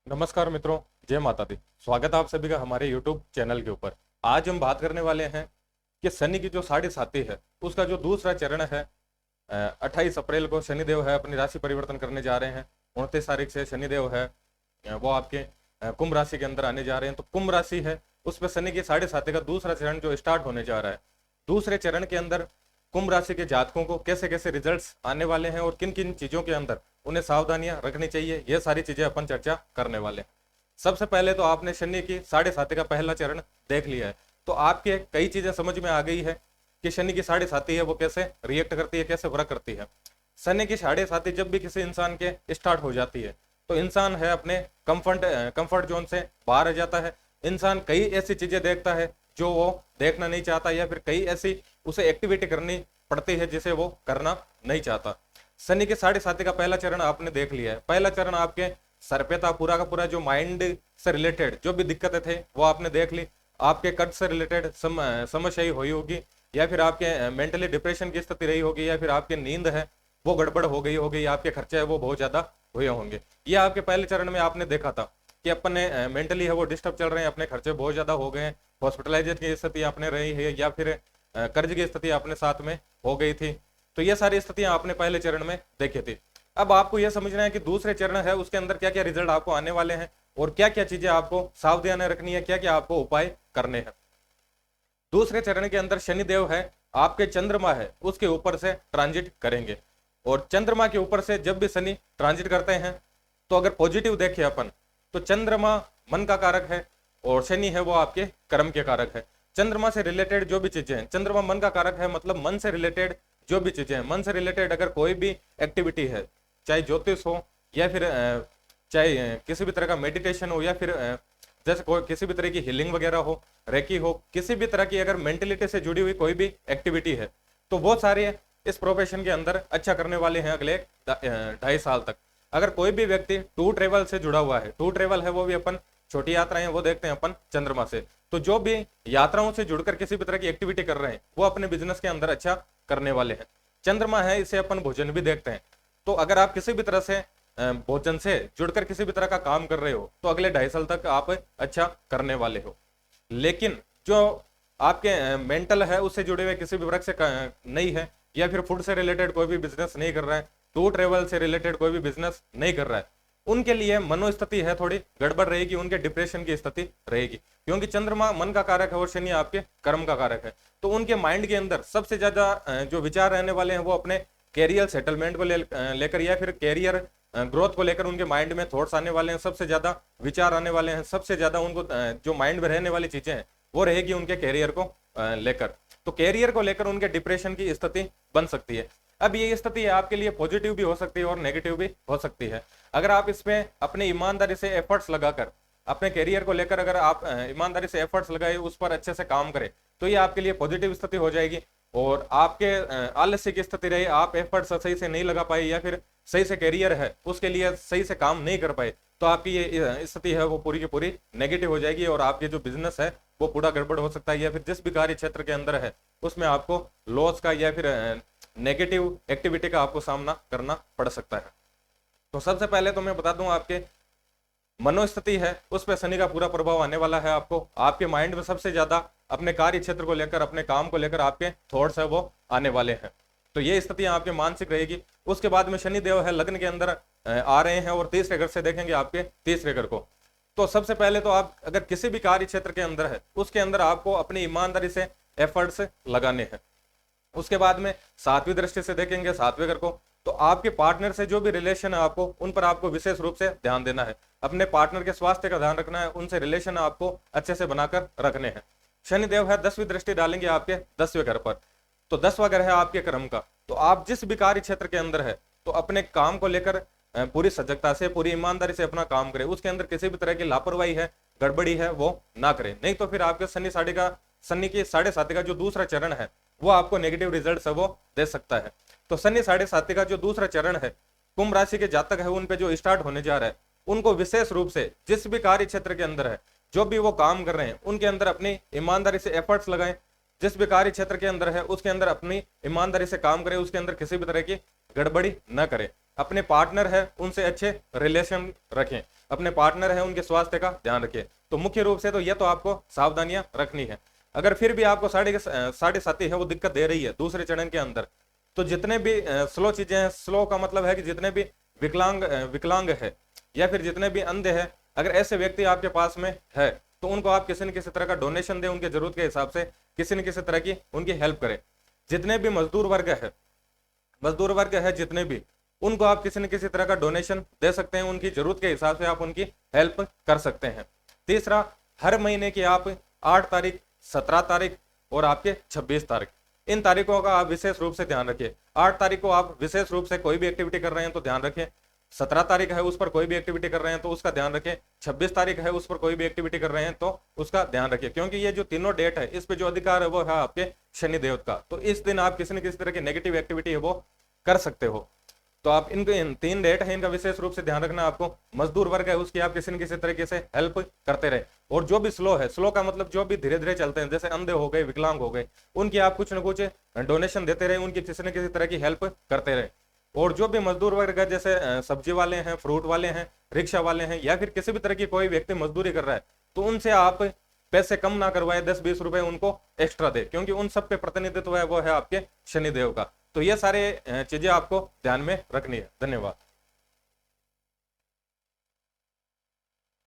नमस्कार मित्रों, जय माता दी। स्वागत है आप सभी का हमारे YouTube चैनल के ऊपर। आज हम बात करने वाले हैं कि शनि की जो साढ़े साती है उसका जो दूसरा चरण है। 28 अप्रैल को शनिदेव है अपनी राशि परिवर्तन करने जा रहे हैं। 29 तारीख से शनिदेव है वो आपके कुंभ राशि के अंदर आने जा रहे हैं। तो कुंभ राशि है उस पर शनि की साढ़े साती का दूसरा चरण जो स्टार्ट होने जा रहा है। दूसरे चरण के अंदर कुंभ राशि के जातकों को कैसे कैसे रिजल्ट्स आने वाले हैं और किन किन चीजों के अंदर उन्हें सावधानियां रखनी चाहिए, ये सारी चीजें अपन चर्चा करने वाले हैं। सबसे पहले तो आपने शनि की साढ़े साती का पहला चरण देख लिया है, तो आपके कई चीजें समझ में आ गई है कि शनि की साढ़े साती है वो कैसे रिएक्ट करती है, कैसे वर्क करती है। शनि की साढ़े साती जब भी किसी इंसान के स्टार्ट हो जाती है तो इंसान है अपने कंफर्ट जोन से बाहर आ जाता है। इंसान कई ऐसी चीजें देखता है जो वो देखना नहीं चाहता, या फिर कई ऐसी उसे एक्टिविटी करनी पड़ती है जिसे वो करना नहीं चाहता। शनि के साढ़े साती का पहला चरण आपने देख लिया है। पहला चरण आपके सर पे था, पूरा का पूरा जो माइंड से रिलेटेड जो भी दिक्कतें थे वो आपने देख ली। आपके कर्ज से रिलेटेड समस्या हुई होगी, या फिर आपके मेंटली डिप्रेशन की स्थिति रही होगी, या फिर आपकी नींद है वो गड़बड़ हो गई होगी, या आपके खर्चे है वो बहुत ज्यादा हुए होंगे। ये आपके पहले चरण में आपने देखा था कि अपने मेंटली है वो डिस्टर्ब चल रहे हैं, अपने खर्चे बहुत ज्यादा हो गए हैं, हॉस्पिटलाइजेशन की स्थिति आपने रही है, या फिर कर्ज की स्थिति अपने साथ में हो गई थी। तो ये सारी स्थितियां आपने पहले चरण में देखी थी। अब आपको यह समझना है कि दूसरे चरण है उसके अंदर क्या क्या रिजल्ट आपको आने वाले हैं और क्या क्या चीजें आपको सावधानी रखनी है, क्या क्या आपको उपाय करने हैं। दूसरे चरण के अंदर शनिदेव है आपके चंद्रमा है उसके ऊपर से ट्रांजिट करेंगे, और चंद्रमा के ऊपर से जब भी शनि ट्रांजिट करते हैं तो अगर पॉजिटिव देखें अपन तो चंद्रमा मन का कारक है और शनि है वो आपके कर्म के कारक है। चंद्रमा से रिलेटेड जो भी चीजें हैं, चंद्रमा मन का कारक है, मतलब मन से रिलेटेड जो भी चीजें हैं, मन से रिलेटेड अगर कोई भी एक्टिविटी है, चाहे ज्योतिष हो या फिर चाहे किसी भी तरह का मेडिटेशन हो, या फिर जैसे कोई किसी भी तरह की हीलिंग वगैरह हो, रेकी हो, किसी भी तरह की अगर मेंटलिटी से जुड़ी हुई कोई भी एक्टिविटी है तो वो सारे इस प्रोफेशन के अंदर अच्छा करने वाले हैं अगले 2.5 साल तक। अगर कोई भी व्यक्ति टू ट्रेवल से जुड़ा हुआ है, टू ट्रेवल है वो भी अपन छोटी यात्राएं वो देखते हैं अपन चंद्रमा से, तो जो भी यात्राओं से जुड़कर किसी भी तरह की एक्टिविटी कर रहे हैं वो अपने बिजनेस के अंदर अच्छा करने वाले हैं। चंद्रमा है इसे अपन भोजन भी देखते हैं, तो अगर आप किसी भी तरह से भोजन से जुड़कर किसी भी तरह का काम कर रहे हो तो अगले 2.5 साल तक आप अच्छा करने वाले हो। लेकिन जो आपके मेंटल है उससे जुड़े हुए किसी भी वर्ग से नहीं है, या फिर फूड से रिलेटेड कोई भी बिजनेस नहीं कर रहा है, टूर ट्रेवल से रिलेटेड कोई भी बिजनेस नहीं कर रहा है, उनके लिए मनोस्थिति है थोड़ी गड़बड़ रहेगी, उनके डिप्रेशन की स्थिति रहेगी, क्योंकि चंद्रमा मन का कारक है और शनि आपके कर्म का कारक है। तो उनके माइंड के अंदर सबसे ज्यादा जो विचार रहने वाले हैं वो अपने कैरियर सेटलमेंट को लेकर या फिर कैरियर ग्रोथ को लेकर उनके माइंड में थॉट्स आने वाले हैं, सबसे ज्यादा विचार आने वाले हैं, सबसे ज्यादा उनको जो माइंड में रहने वाली चीजें हैं वो रहेगी उनके कैरियर को लेकर। तो कैरियर को लेकर उनके डिप्रेशन की स्थिति बन सकती है। अब ये स्थिति आपके लिए पॉजिटिव भी हो सकती है और नेगेटिव भी हो सकती है। अगर आप इसमें अपने ईमानदारी से एफर्ट्स लगाकर अपने कैरियर को लेकर अगर आप ईमानदारी से एफर्ट्स लगाए, उस पर अच्छे से काम करें, तो ये आपके लिए पॉजिटिव स्थिति हो जाएगी। और आपके आलस्य की स्थिति रही, आप एफर्ट्स सही से नहीं लगा पाए, या फिर सही से कैरियर है उसके लिए सही से काम नहीं कर पाए, तो आपकी ये स्थिति है वो पूरी की पूरी नेगेटिव हो जाएगी, और आपके जो बिजनेस है वो पूरा गड़बड़ हो सकता है, या फिर जिस भी कार्य क्षेत्र के अंदर है उसमें आपको लॉस का या फिर नेगेटिव एक्टिविटी का आपको सामना करना पड़ सकता है। तो सबसे पहले तो मैं बता दूं आपके मनोस्थिति है उस पर शनि का पूरा प्रभाव आने वाला है। आपको आपके माइंड में सबसे ज्यादा अपने कार्य क्षेत्र को लेकर, अपने काम को लेकर आपके थॉट्स है वो आने वाले हैं, तो ये स्थितियां आपके मानसिक रहेगी। उसके बाद में शनि देव है लग्न के अंदर आ रहे हैं और तीसरे घर से देखेंगे आपके तीसरे घर को। तो सबसे पहले तो आप अगर किसी भी कार्य क्षेत्र के अंदर है उसके अंदर आपको अपनी ईमानदारी से एफर्ट्स लगाने हैं। उसके बाद में सातवीं दृष्टि से देखेंगे सातवें घर को, तो आपके पार्टनर से जो भी रिलेशन है आपको उन पर आपको विशेष रूप से ध्यान देना है, अपने पार्टनर के स्वास्थ्य का ध्यान रखना है, उनसे रिलेशन आपको अच्छे से बनाकर रखने हैं। शनिदेव है 10वीं दृष्टि डालेंगे आपके 10वें घर पर, तो 10वां घर है आपके कर्म का। तो आप जिस भी कार्य क्षेत्र के अंदर है तो अपने काम को लेकर पूरी सजगता से, पूरी ईमानदारी से अपना काम करें, उसके अंदर किसी भी तरह की लापरवाही है, गड़बड़ी है वो ना करें, नहीं तो फिर आपके शनि की साढ़े साती का जो दूसरा चरण है वो आपको नेगेटिव रिजल्ट है वो दे सकता है। तो शनि साढ़े साती का जो दूसरा चरण है कुंभ राशि के जातक है उन पे जो स्टार्ट होने जा रहा है, उनको विशेष रूप से जिस भी कार्य क्षेत्र के अंदर है, जो भी वो काम कर रहे हैं उनके अंदर अपनी ईमानदारी से एफर्ट्स लगाएं। जिस भी कार्य क्षेत्र के अंदर है उसके अंदर अपनी ईमानदारी से काम करें, उसके अंदर किसी भी तरह की गड़बड़ी न करें, अपने पार्टनर है उनसे अच्छे रिलेशन रखें। अपने पार्टनर है उनके स्वास्थ्य का ध्यान रखिए। तो मुख्य रूप से तो यह तो आपको सावधानियां रखनी है। अगर फिर भी आपको साढ़े साथी है वो दिक्कत दे रही है दूसरे चरण के अंदर, तो जितने भी स्लो चीजें हैं, स्लो का मतलब है कि जितने भी विकलांग है या फिर जितने भी अंधे हैं, अगर ऐसे व्यक्ति आपके पास में है तो उनको आप किसी न किसी तरह का डोनेशन दें, उनकी जरूरत के हिसाब से किसी न किसी तरह की उनकी हेल्प करें। जितने भी मजदूर वर्ग है जितने भी, उनको आप किसी न किसी तरह का डोनेशन दे सकते हैं, उनकी जरूरत के हिसाब से आप उनकी हेल्प कर सकते हैं। तीसरा, हर महीने की आप 8 तारीख, 17 तारीख और आपके 26 तारीख, इन तारीखों का आप विशेष रूप से ध्यान रखिए। 8 तारीख को आप विशेष रूप से कोई भी एक्टिविटी कर रहे हैं तो ध्यान रखें, 17 तारीख है उस पर कोई भी एक्टिविटी कर रहे हैं तो उसका ध्यान रखें, 26 तारीख है उस पर कोई भी एक्टिविटी कर रहे हैं तो उसका ध्यान रखिए। क्योंकि ये जो तीनों डेट है इस पे जो अधिकार है वो है आपके शनिदेव का, तो इस दिन आप किसी न किसी तरह की नेगेटिव एक्टिविटी है वो कर सकते हो। तो आप इन 3 डेट है, इनका विशेष रूप से ध्यान रखना। आपको मजदूर वर्ग है उसकी आप किसी न किसी तरीके से हेल्प करते रहे। और जो भी स्लो है, स्लो का मतलब जो भी धीरे धीरे चलते हैं, जैसे अंधे हो गए, विकलांग हो गए, उनकी आप कुछ न कुछ डोनेशन देते रहे, उनकी किसी न किसी तरह की हेल्प करते रहे। और जो भी मजदूर वर्ग है, जैसे सब्जी वाले हैं, फ्रूट वाले हैं, रिक्शा वाले हैं, या फिर किसी भी तरह की कोई व्यक्ति मजदूरी कर रहा है, तो उनसे आप पैसे कम ना करवाए, 10-20 रुपए उनको एक्स्ट्रा दे, क्योंकि उन सब पे प्रतिनिधित्व है वो है आपके शनिदेव का। तो ये सारे चीजें आपको ध्यान में रखनी है। धन्यवाद।